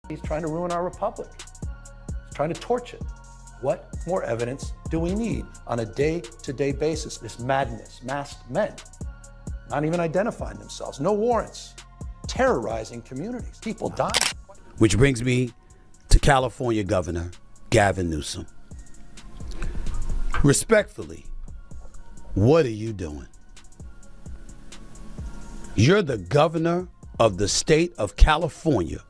He's trying to ruin our republic. He's trying to torch it. What more evidence do we need on a day-to-day basis? This madness, masked men, not even identifying themselves, no warrants, terrorizing communities, people dying. Which brings me to California Governor Gavin Newsom. Respectfully, what are you doing? You're the governor of the state of California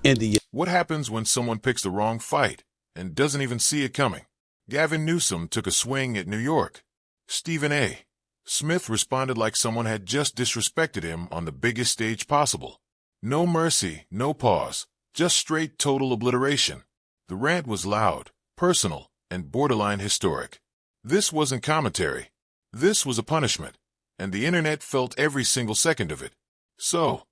in the... What happens when someone picks the wrong fight and doesn't even see it coming? Gavin Newsom took a swing at New York. Stephen A. Smith responded like someone had just disrespected him on the biggest stage possible. No mercy, no pause, just straight total obliteration. The rant was loud, personal, and borderline historic. This wasn't commentary. This was a punishment, and the internet felt every single second of it. So,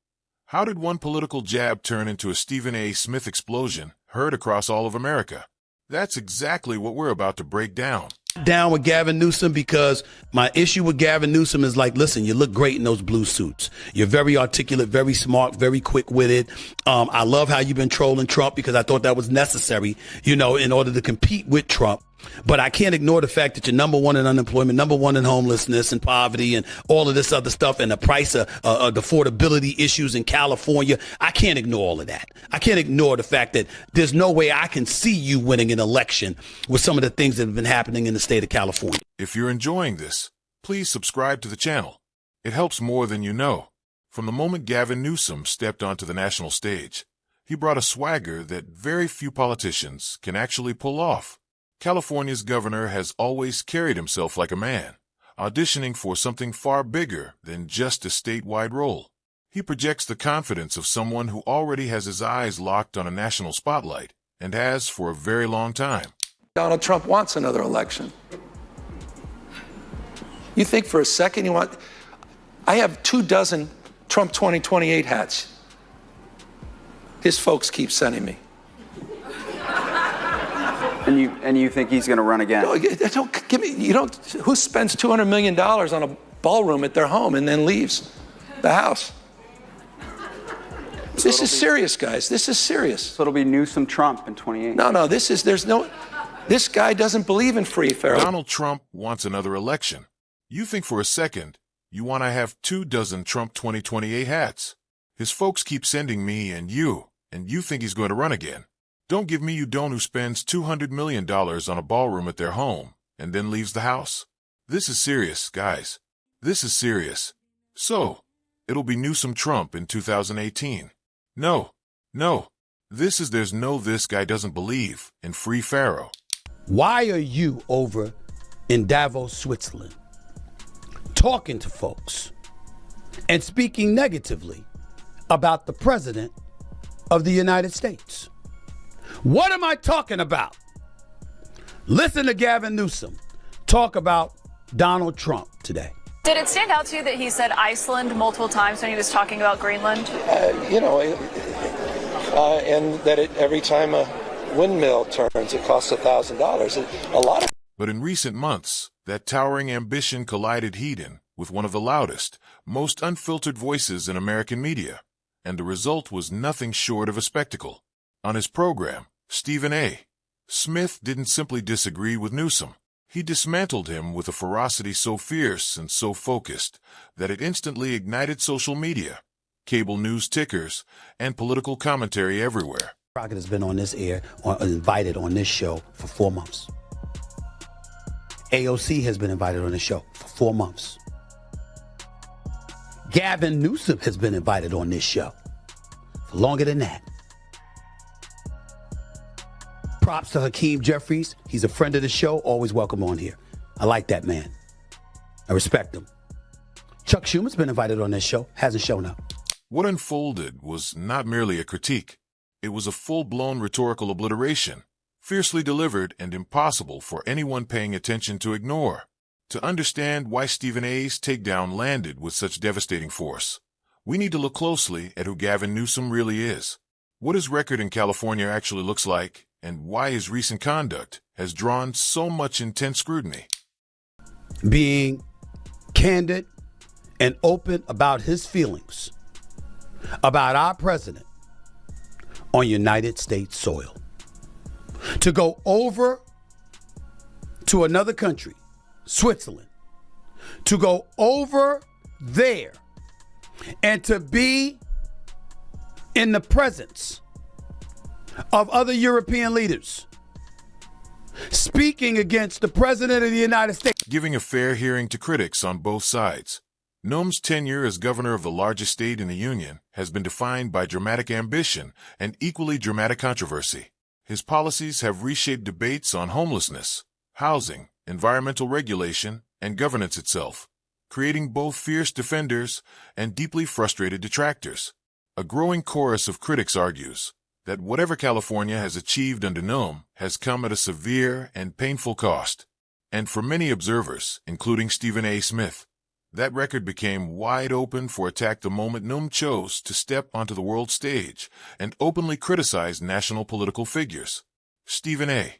how did one political jab turn into a Stephen A. Smith explosion heard across all of America? That's exactly what we're about to break down. Down with Gavin Newsom, because my issue with Gavin Newsom is like, listen, you look great in those blue suits. You're very articulate, very smart, very quick-witted. I love how you've been trolling Trump, because I thought that was necessary, in order to compete with Trump. But I can't ignore the fact that you're number one in unemployment, number one in homelessness and poverty and all of this other stuff, and the price of the affordability issues in California. I can't ignore all of that. I can't ignore the fact that there's no way I can see you winning an election with some of the things that have been happening in the state of California. If you're enjoying this, please subscribe to the channel. It helps more than you know. From the moment Gavin Newsom stepped onto the national stage, he brought a swagger that very few politicians can actually pull off. California's governor has always carried himself like a man, auditioning for something far bigger than just a statewide role. He projects the confidence of someone who already has his eyes locked on a national spotlight, and has for a very long time. Donald Trump wants another election. You think for a second you want... I have 24 Trump 2028 hats. His folks keep sending me. And you think he's going to run again? Don't give me. Who spends $200 million on a ballroom at their home and then leaves the house? So this is serious, guys. This is serious. So it'll be Newsom Trump in 28. No. This guy doesn't believe in free, fair. Donald Trump wants another election. You think for a second you want to have 24 Trump 2028 hats. His folks keep sending me and you think he's going to run again. Don't give me you don't who spends $200 million on a ballroom at their home and then leaves the house. This is serious, guys. This is serious. So, it'll be Newsom Trump in 2018. No. This guy doesn't believe in free Pharaoh. Why are you over in Davos, Switzerland, talking to folks and speaking negatively about the president of the United States? What am I talking about? Listen to Gavin Newsom talk about Donald Trump today. Did it stand out to you that he said Iceland multiple times when he was talking about Greenland? And that every time a windmill turns, it costs $1,000. A lot of. But in recent months, that towering ambition collided head-on with one of the loudest, most unfiltered voices in American media, and the result was nothing short of a spectacle. On his program, Stephen A. Smith didn't simply disagree with Newsom. He dismantled him with a ferocity so fierce and so focused that it instantly ignited social media, cable news tickers, and political commentary everywhere. Crockett has been on this air, or invited on this show for 4 months. AOC has been invited on this show for 4 months. Gavin Newsom has been invited on this show for longer than that. Props to Hakeem Jeffries. He's a friend of the show. Always welcome on here. I like that man. I respect him. Chuck Schumer's been invited on this show. Hasn't shown up. What unfolded was not merely a critique. It was a full-blown rhetorical obliteration, fiercely delivered and impossible for anyone paying attention to ignore. To understand why Stephen A.'s takedown landed with such devastating force, we need to look closely at who Gavin Newsom really is, what his record in California actually looks like, and why his recent conduct has drawn so much intense scrutiny. Being candid and open about his feelings about our president on United States soil. To go over to another country, Switzerland, to go over there and to be in the presence of other European leaders speaking against the President of the United States. Giving a fair hearing to critics on both sides. Noem's tenure as governor of the largest state in the Union has been defined by dramatic ambition and equally dramatic controversy. His policies have reshaped debates on homelessness, housing, environmental regulation, and governance itself, creating both fierce defenders and deeply frustrated detractors. A growing chorus of critics argues that whatever California has achieved under Noem has come at a severe and painful cost. And for many observers, including Stephen A. Smith, that record became wide open for attack the moment Noem chose to step onto the world stage and openly criticize national political figures. Stephen A.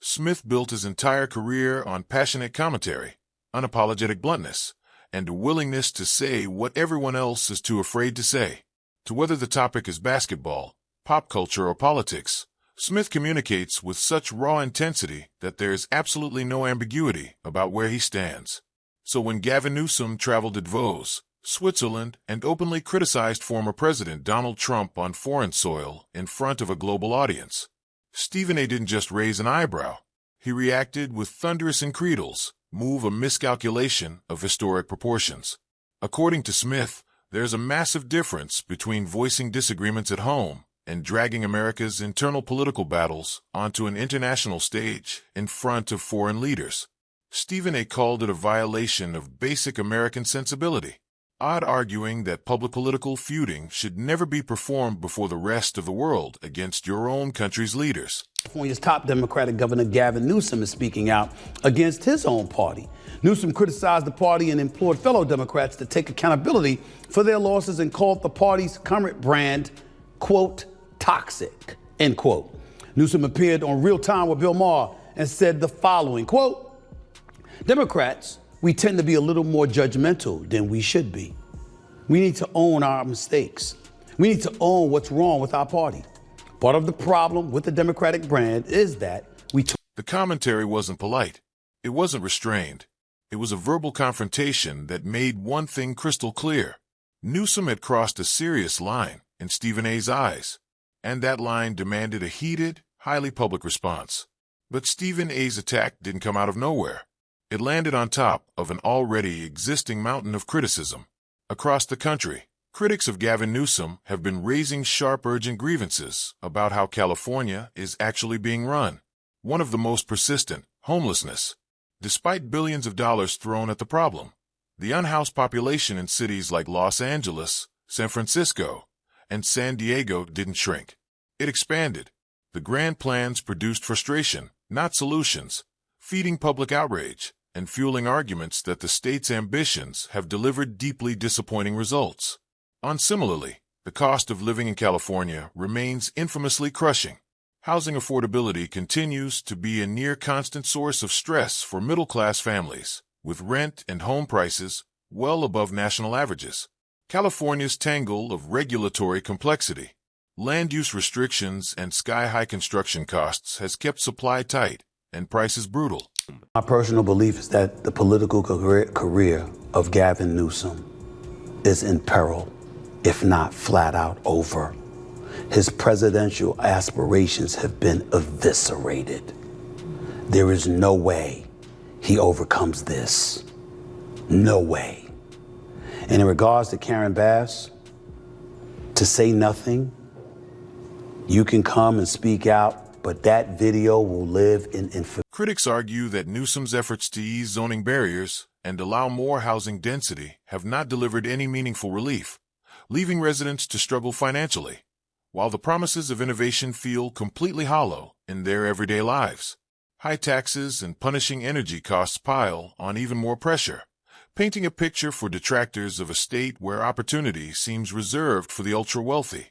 Smith built his entire career on passionate commentary, unapologetic bluntness, and a willingness to say what everyone else is too afraid to say. To whether the topic is basketball, pop culture, or politics, Smith communicates with such raw intensity that there is absolutely no ambiguity about where he stands. So when Gavin Newsom traveled to Davos, Switzerland, and openly criticized former President Donald Trump on foreign soil in front of a global audience, Stephen A. didn't just raise an eyebrow. He reacted with thunderous incredulous, move a miscalculation of historic proportions. According to Smith, there's a massive difference between voicing disagreements at home and dragging America's internal political battles onto an international stage in front of foreign leaders. Stephen A. called it a violation of basic American sensibility, odd arguing that public political feuding should never be performed before the rest of the world against your own country's leaders. California's top Democratic Governor Gavin Newsom is speaking out against his own party. Newsom criticized the party and implored fellow Democrats to take accountability for their losses and called the party's current brand, quote, toxic, end quote. Newsom appeared on Real Time with Bill Maher and said the following, quote, Democrats, we tend to be a little more judgmental than we should be. We need to own our mistakes. We need to own what's wrong with our party. Part of the problem with the Democratic brand is that The commentary wasn't polite. It wasn't restrained. It was a verbal confrontation that made one thing crystal clear. Newsom had crossed a serious line in Stephen A.'s eyes, and that line demanded a heated, highly public response. But Stephen A.'s attack didn't come out of nowhere. It landed on top of an already existing mountain of criticism. Across the country, critics of Gavin Newsom have been raising sharp, urgent grievances about how California is actually being run. One of the most persistent, homelessness. Despite billions of dollars thrown at the problem, the unhoused population in cities like Los Angeles, San Francisco, and San Diego didn't shrink. It expanded. The grand plans produced frustration, not solutions, feeding public outrage and fueling arguments that the state's ambitions have delivered deeply disappointing results. Similarly, the cost of living in California remains infamously crushing. Housing affordability continues to be a near-constant source of stress for middle-class families, with rent and home prices well above national averages. California's tangle of regulatory complexity, land use restrictions, and sky-high construction costs has kept supply tight and prices brutal. My personal belief is that the political career of Gavin Newsom is in peril, if not flat out over. His presidential aspirations have been eviscerated. There is no way he overcomes this. No way. And in regards to Karen Bass, to say nothing, you can come and speak out, but that video will live in infamy. Critics argue that Newsom's efforts to ease zoning barriers and allow more housing density have not delivered any meaningful relief, leaving residents to struggle financially, while the promises of innovation feel completely hollow in their everyday lives. High taxes and punishing energy costs pile on even more pressure, painting a picture for detractors of a state where opportunity seems reserved for the ultra-wealthy,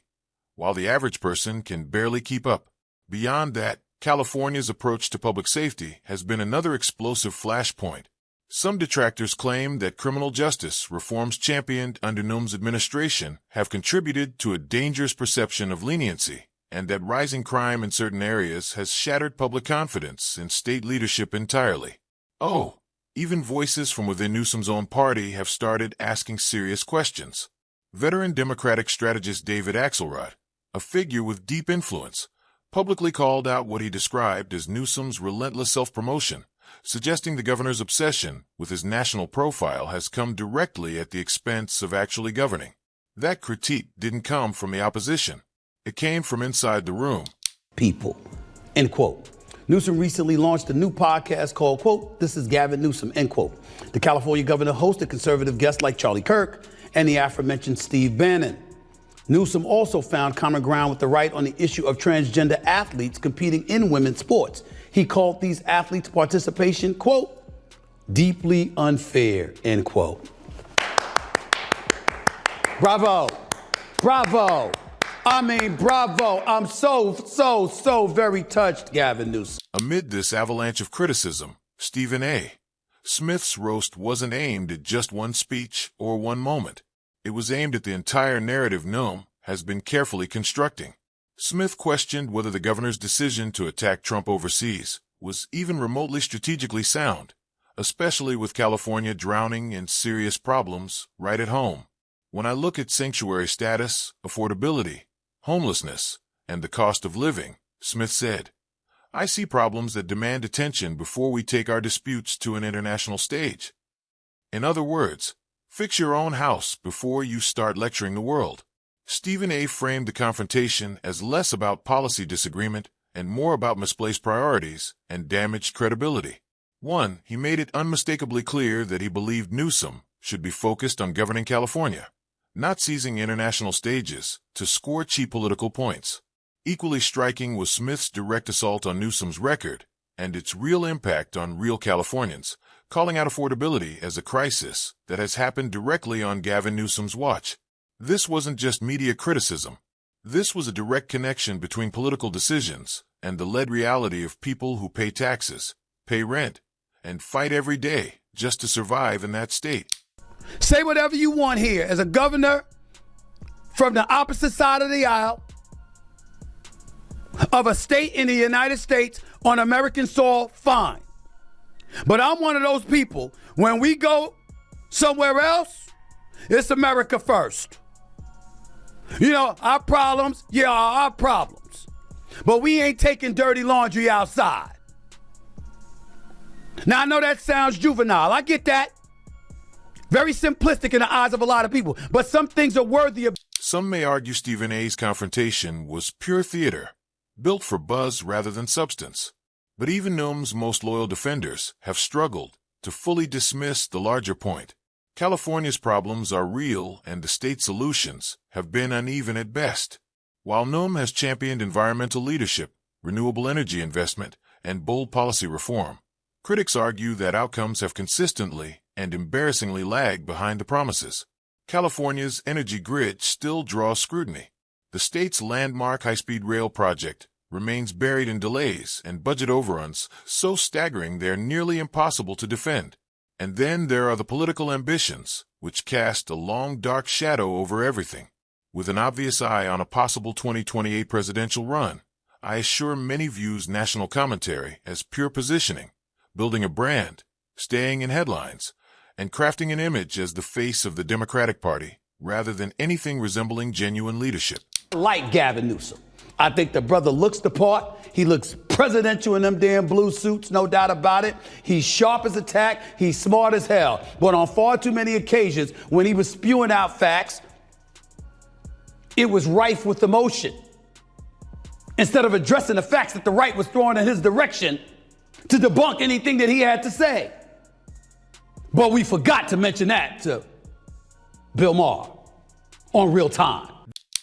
while the average person can barely keep up. Beyond that, California's approach to public safety has been another explosive flashpoint. Some detractors claim that criminal justice reforms championed under Noem's administration have contributed to a dangerous perception of leniency and that rising crime in certain areas has shattered public confidence in state leadership entirely. Oh, even voices from within Newsom's own party have started asking serious questions. Veteran Democratic strategist David Axelrod, a figure with deep influence, publicly called out what he described as Newsom's relentless self-promotion, suggesting the governor's obsession with his national profile has come directly at the expense of actually governing. That critique didn't come from the opposition. It came from inside the room. People, end quote. Newsom recently launched a new podcast called, quote, This is Gavin Newsom, end quote. The California governor hosted conservative guests like Charlie Kirk and the aforementioned Steve Bannon. Newsom also found common ground with the right on the issue of transgender athletes competing in women's sports. He called these athletes' participation, quote, deeply unfair, end quote. Bravo. Bravo. I mean, bravo. I'm so very touched, Gavin Newsom. Amid this avalanche of criticism, Stephen A. Smith's roast wasn't aimed at just one speech or one moment. It was aimed at the entire narrative Newsom has been carefully constructing. Smith questioned whether the governor's decision to attack Trump overseas was even remotely strategically sound, especially with California drowning in serious problems right at home. When I look at sanctuary status, affordability, homelessness, and the cost of living, Smith said, I see problems that demand attention before we take our disputes to an international stage. In other words, fix your own house before you start lecturing the world. Stephen A. framed the confrontation as less about policy disagreement and more about misplaced priorities and damaged credibility. One, he made it unmistakably clear that he believed Newsom should be focused on governing California, not seizing international stages to score cheap political points. Equally striking was Smith's direct assault on Newsom's record and its real impact on real Californians, calling out affordability as a crisis that has happened directly on Gavin Newsom's watch. This wasn't just media criticism. This was a direct connection between political decisions and the lead reality of people who pay taxes, pay rent, and fight every day just to survive in that state. Say whatever you want here. As a governor from the opposite side of the aisle of a state in the United States on American soil, fine. But I'm one of those people, when we go somewhere else, it's America first. You know, our problems, yeah, are our problems. But we ain't taking dirty laundry outside. Now, I know that sounds juvenile. I get that. Very simplistic in the eyes of a lot of people. But some things are worthy of... Some may argue Stephen A.'s confrontation was pure theater, built for buzz rather than substance. But even Newsom's most loyal defenders have struggled to fully dismiss the larger point. California's problems are real and the state's solutions have been uneven at best. While Newsom has championed environmental leadership, renewable energy investment, and bold policy reform, critics argue that outcomes have consistently and embarrassingly lagged behind the promises. California's energy grid still draws scrutiny. The state's landmark high-speed rail project remains buried in delays and budget overruns so staggering they're nearly impossible to defend. And then there are the political ambitions, which cast a long dark shadow over everything. With an obvious eye on a possible 2028 presidential run, I assure many views national commentary as pure positioning, building a brand, staying in headlines, and crafting an image as the face of the Democratic Party, rather than anything resembling genuine leadership. Like Gavin Newsom. I think the brother looks the part. He looks presidential in them damn blue suits, no doubt about it. He's sharp as a tack. He's smart as hell. But on far too many occasions, when he was spewing out facts, it was rife with emotion. Instead of addressing the facts that the right was throwing in his direction to debunk anything that he had to say. But we forgot to mention that to Bill Maher on Real Time.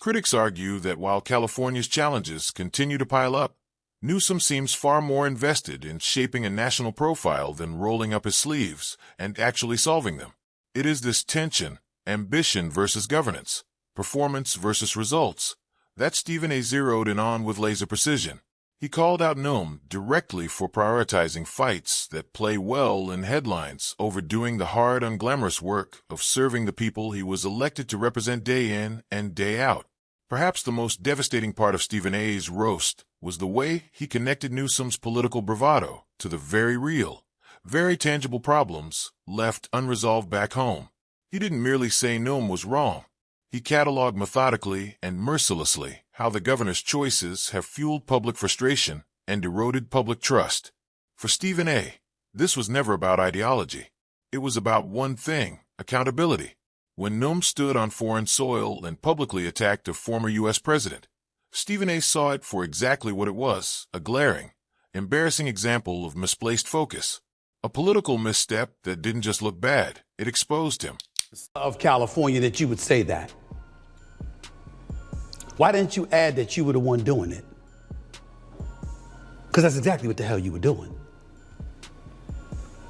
Critics argue that while California's challenges continue to pile up, Newsom seems far more invested in shaping a national profile than rolling up his sleeves and actually solving them. It is this tension, ambition versus governance, performance versus results, that Stephen A. zeroed in on with laser precision. He called out Newsom directly for prioritizing fights that play well in headlines over doing the hard, unglamorous work of serving the people he was elected to represent day in and day out. Perhaps the most devastating part of Stephen A's roast was the way he connected Newsom's political bravado to the very real, very tangible problems left unresolved back home. He didn't merely say Newsom was wrong. He cataloged methodically and mercilessly how the governor's choices have fueled public frustration and eroded public trust. For Stephen A., this was never about ideology. It was about one thing: accountability. When Newsom stood on foreign soil and publicly attacked a former U.S. president, Stephen A. saw it for exactly what it was: a glaring, embarrassing example of misplaced focus. A political misstep that didn't just look bad, it exposed him. Of California that you would say that. Why didn't you add that you were the one doing it? Because that's exactly what the hell you were doing.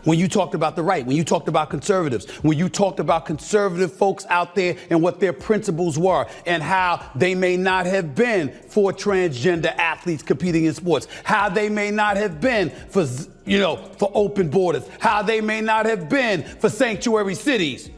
When you talked about the right, when you talked about conservatives, when you talked about conservative folks out there and what their principles were and how they may not have been for transgender athletes competing in sports, how they may not have been for, for open borders, how they may not have been for sanctuary cities.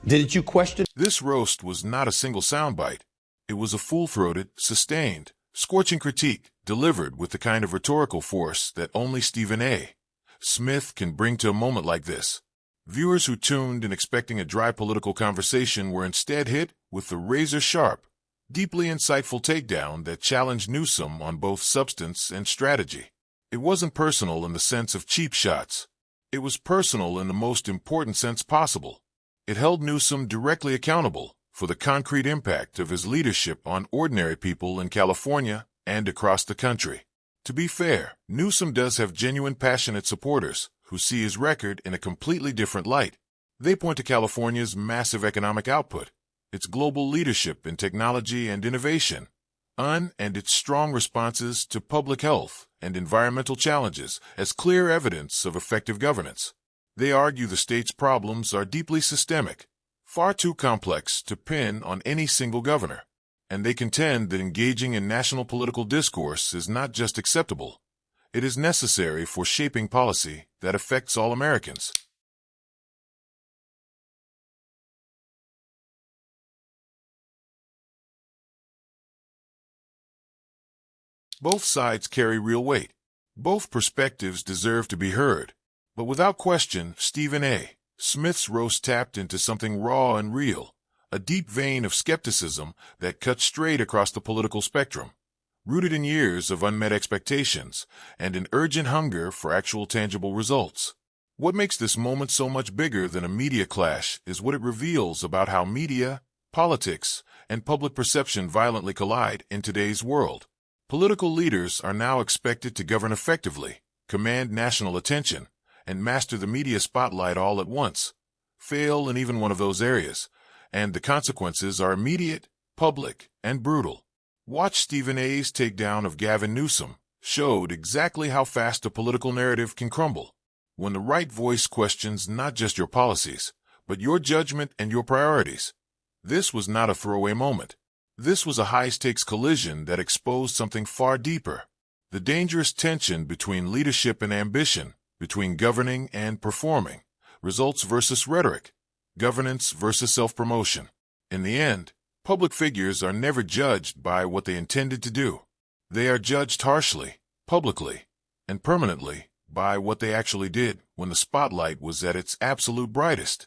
Didn't you question? This roast was not a single soundbite. It was a full-throated, sustained, scorching critique delivered with the kind of rhetorical force that only Stephen A. Smith can bring to a moment like this. Viewers who tuned in expecting a dry political conversation were instead hit with the razor-sharp, deeply insightful takedown that challenged Newsom on both substance and strategy. It wasn't personal in the sense of cheap shots. It was personal in the most important sense possible. It held Newsom directly accountable for the concrete impact of his leadership on ordinary people in California and across the country. To be fair, Newsom does have genuine passionate supporters who see his record in a completely different light. They point to California's massive economic output, its global leadership in technology and innovation, and its strong responses to public health and environmental challenges as clear evidence of effective governance. They argue the state's problems are deeply systemic, far too complex to pin on any single governor. And they contend that engaging in national political discourse is not just acceptable, it is necessary for shaping policy that affects all Americans. Both sides carry real weight. Both perspectives deserve to be heard. But without question, Stephen A. Smith's roast tapped into something raw and real. A deep vein of skepticism that cuts straight across the political spectrum, rooted in years of unmet expectations and an urgent hunger for actual tangible results. What makes this moment so much bigger than a media clash is what it reveals about how media, politics, and public perception violently collide in today's world. Political leaders are now expected to govern effectively, command national attention, and master the media spotlight all at once. Fail in even one of those areas, and the consequences are immediate, public, and brutal. Watch Stephen A.'s takedown of Gavin Newsom showed exactly how fast a political narrative can crumble when the right voice questions not just your policies, but your judgment and your priorities. This was not a throwaway moment. This was a high-stakes collision that exposed something far deeper: the dangerous tension between leadership and ambition, between governing and performing, results versus rhetoric, governance versus self-promotion. In the end, public figures are never judged by what they intended to do. They are judged harshly, publicly, and permanently by what they actually did when the spotlight was at its absolute brightest.